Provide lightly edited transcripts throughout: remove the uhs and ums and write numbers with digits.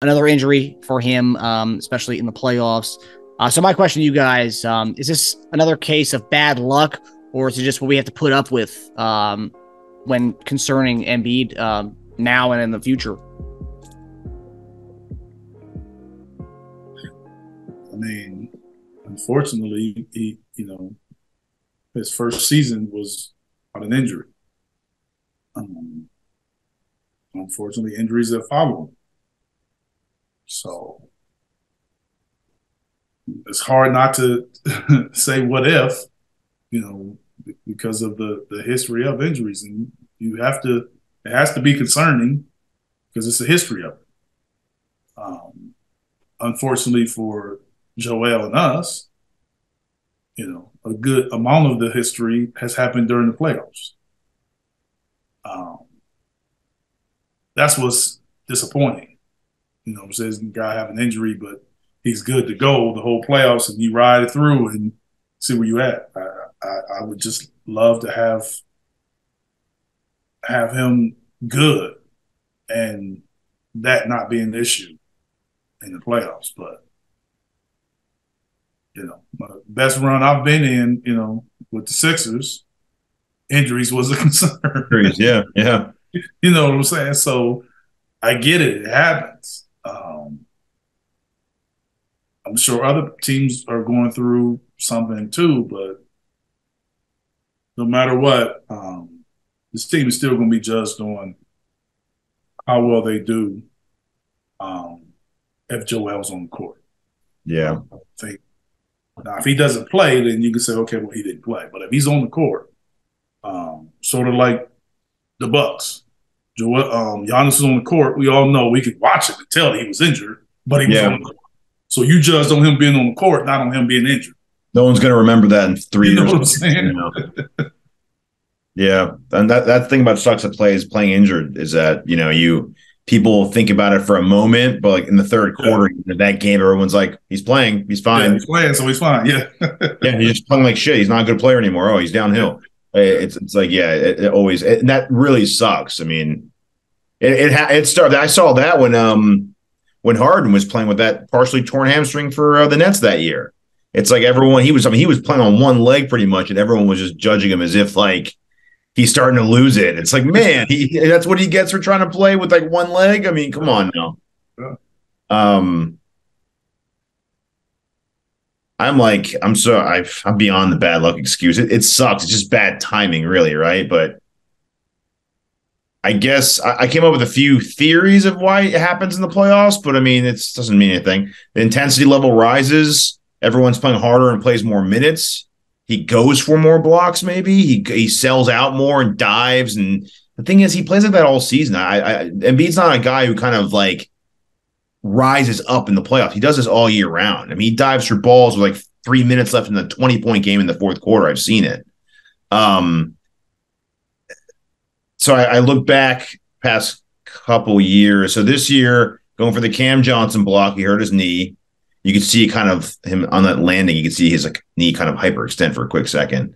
another injury for him, especially in the playoffs. So my question to you guys, is this another case of bad luck, or is it just what we have to put up with when concerning Embiid now and in the future? I mean, unfortunately, his first season was on an injury. Unfortunately, injuries that follow him. So it's hard not to say what if, because of the history of injuries. And it has to be concerning because it's a history of it. Unfortunately for Joel and us, a good amount of the history has happened during the playoffs. That's what's disappointing. It says the guy have an injury, but he's good to go the whole playoffs, and you ride it through and see where you at. I would just love to have him good and that not be an issue in the playoffs. But my best run I've been in, with the Sixers, injuries was a concern. Yeah, yeah. You know what I'm saying? So I get it. It happens. I'm sure other teams are going through something too, but no matter what, this team is still going to be judged on how well they do if Joel's on the court. Yeah. I think now if he doesn't play, then you can say, okay, well, he didn't play. But if he's on the court, sort of like the Bucks, Giannis is on the court. We all know we could watch it and tell he was injured, but he was on the court. So you judged on him being on the court, not on him being injured. No one's going to remember that in 3 years. You know what I'm saying? Yeah, and that thing about sucks at playing injured is that people think about it for a moment, but like in the third quarter of that game, everyone's like, he's playing, he's fine. Yeah, he's playing, so he's fine. Yeah, yeah, he's just playing like shit. He's not a good player anymore. Oh, he's downhill. It's like it always that really sucks. I mean, it started. I saw that when Harden was playing with that partially torn hamstring for the Nets that year. It's like everyone he was playing on one leg pretty much, and everyone was just judging him as if like he's starting to lose it. It's like, man, that's what he gets for trying to play with like one leg. I mean, come on now. I'm beyond the bad luck excuse. It sucks. It's just bad timing, really, right? But I guess I came up with a few theories of why it happens in the playoffs, but I mean, it doesn't mean anything. The intensity level rises. Everyone's playing harder and plays more minutes. He goes for more blocks, maybe. He sells out more and dives. And the thing is, he plays like that all season. Embiid's not a guy who kind of like rises up in the playoffs. He does this all year round. I mean, he dives for balls with like 3 minutes left in the 20-point game in the fourth quarter. I've seen it. So I look back past couple years. So this year, going for the Cam Johnson block, he hurt his knee. You could see kind of him on that landing. You could see his like knee kind of hyperextend for a quick second.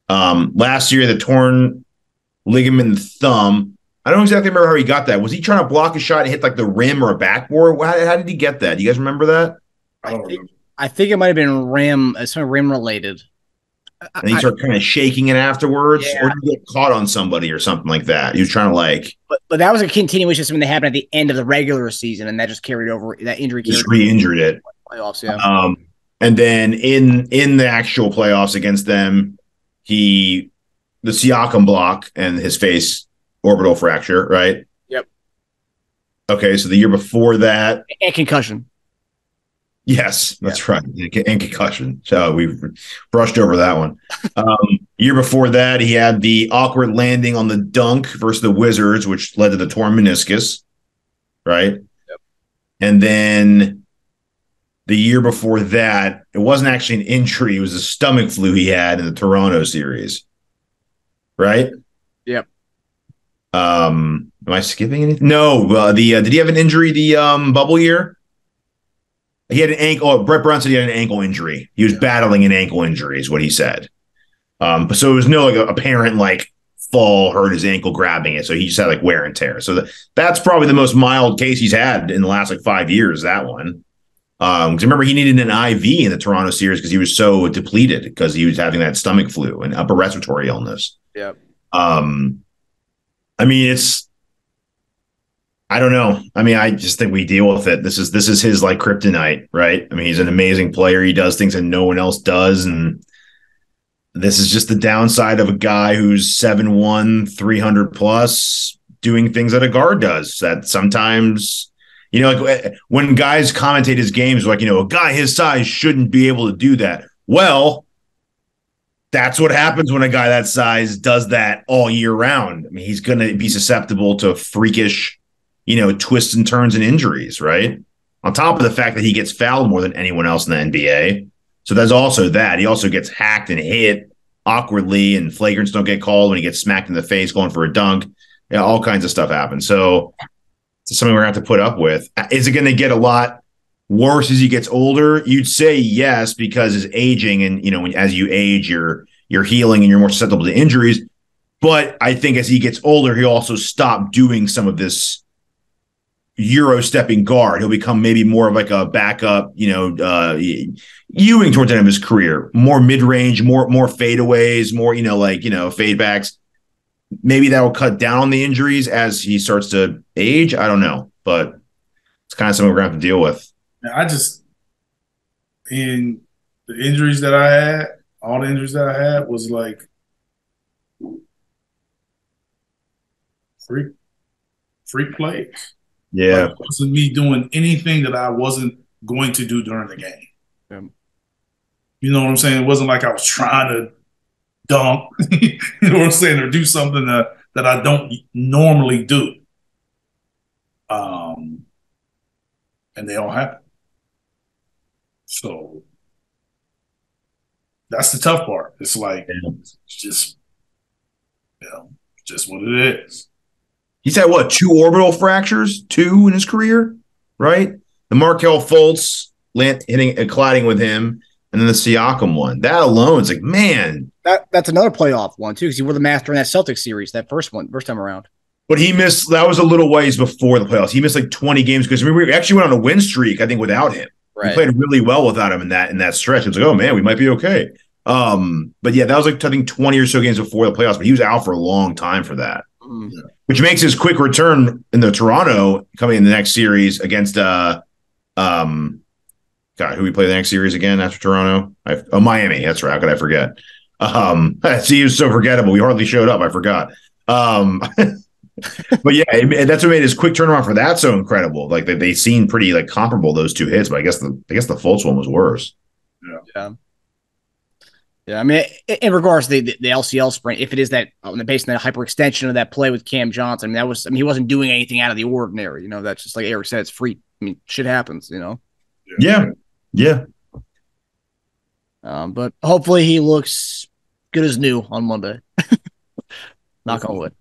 Last year, the torn ligament in the thumb. I don't exactly remember how he got that. Was he trying to block a shot and hit like the rim or a backboard? How did he get that? Do you guys remember that? I think it might have been rim, some rim related. And he started kind of shaking it afterwards, or did he get caught on somebody or something like that? He was trying to like. But that was a continuation of something that happened at the end of the regular season, and that just carried over. That injury just re-injured it. Playoffs, yeah. And then in the actual playoffs against them, the Siakam block and his face orbital fracture, right? Yep. Okay, so the year before that, and concussion. Yes, that's right. And concussion. So we brushed over that one. Year before that, he had the awkward landing on the dunk versus the Wizards, which led to the torn meniscus, right? Yep. And then the year before that, it wasn't actually an injury. It was a stomach flu he had in the Toronto series, right? Yep. Am I skipping anything? No. Did he have an injury the bubble year? He had an ankle. Oh, Brett Brown said he had an ankle injury. He was battling an ankle injury, is what he said. So it was no like apparent like fall, hurt his ankle grabbing it. So he just had like wear and tear. So that's probably the most mild case he's had in the last like 5 years, that one. Because remember, he needed an IV in the Toronto series because he was so depleted because he was having that stomach flu and upper respiratory illness. Yep. I mean, I don't know. I mean, I just think we deal with it. This is his like kryptonite, right? I mean, he's an amazing player. He does things that no one else does. And this is just the downside of a guy who's 7'1", 300 plus, doing things that a guard does that sometimes, like when guys commentate his games, like, a guy his size shouldn't be able to do that. Well, that's what happens when a guy that size does that all year round. I mean, he's going to be susceptible to freakish, twists and turns and injuries, right? On top of the fact that he gets fouled more than anyone else in the NBA. So there's also that. He also gets hacked and hit awkwardly, and flagrants don't get called when he gets smacked in the face going for a dunk. All kinds of stuff happens. So it's something we're going to have to put up with. Is it going to get a lot worse as he gets older? You'd say yes, because his aging and, as you age, you're healing and you're more susceptible to injuries. But I think as he gets older, he'll also stop doing some of this Euro stepping guard. He'll become maybe more of like a backup, Ewing towards the end of his career, more mid-range, more fadeaways, more, fade backs. Maybe that will cut down on the injuries as he starts to age. I don't know, but it's kind of something we're going to have to deal with. In the injuries that I had, all the injuries that I had was like freak plays. Yeah. Like, it wasn't me doing anything that I wasn't going to do during the game. Yeah. You know what I'm saying? It wasn't like I was trying to dunk, you know what I'm saying, or do something that I don't normally do. And they all happen. So that's the tough part. It's like, it's just, just what it is. He's had, 2 orbital fractures? 2 in his career, right? The Markelle Fultz colliding with him, and then the Siakam one. That alone is like, man. That's another playoff one, too, because he wore the master in that Celtics series, that first time around. But he missed, that was a little ways before the playoffs. He missed like 20 games because we actually went on a win streak, I think, without him. Right. We played really well without him in that stretch. It was like, oh, man, we might be okay. But yeah, that was like, I think, 20 or so games before the playoffs, but he was out for a long time for that. Yeah. Which makes his quick return in the Toronto coming in the next series against God, who we play the next series again after Toronto? Miami. That's right. How could I forget? See, he was so forgettable. We hardly showed up. I forgot. But yeah, that's what made his quick turnaround for that so incredible. Like they seem pretty like comparable, those 2 hits, but I guess the Fultz one was worse. Yeah, I mean, in regards to the LCL sprint, if it is that based on that hyperextension of that play with Cam Johnson, he wasn't doing anything out of the ordinary. That's just like Eric said, it's free. I mean, shit happens. Yeah. But hopefully he looks good as new on Monday. Knock on wood.